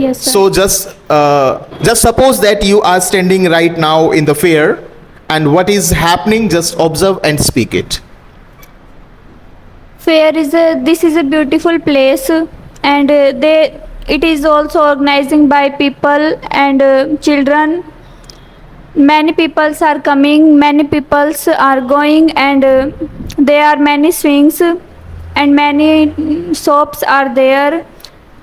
Yes, sir. So just suppose that you are standing right now in the fair, and what is happening, just observe and speak it. Fair is this is a beautiful place, and it is also organizing by people and children. Many peoples are coming, many peoples are going, and there are many swings and many shops are there.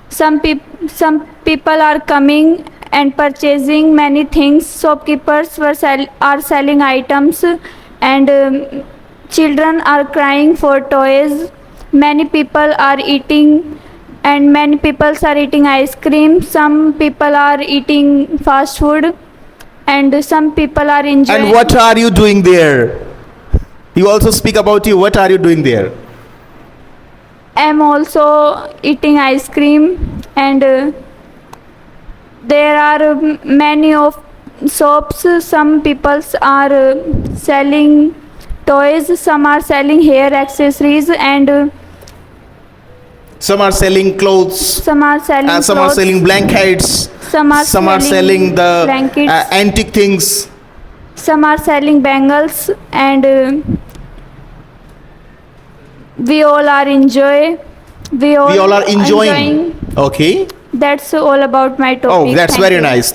Some people are coming and purchasing many things. Shopkeepers are selling items, and children are crying for toys. Many people are eating, and many people are eating ice cream. Some people are eating fast food, and some people are enjoying. And what are you doing there? You also speak about you. What are you doing there? I am also eating ice cream, and there are many of shops. Some people are selling toys, some are selling hair accessories, and Some are selling clothes. some are selling Some are clothes, selling blankets. some are selling the blankets, antique things. some are selling bangles, and we all are We all are enjoying. Okay. That's all about my topic. Oh, that's Thank very you. nice.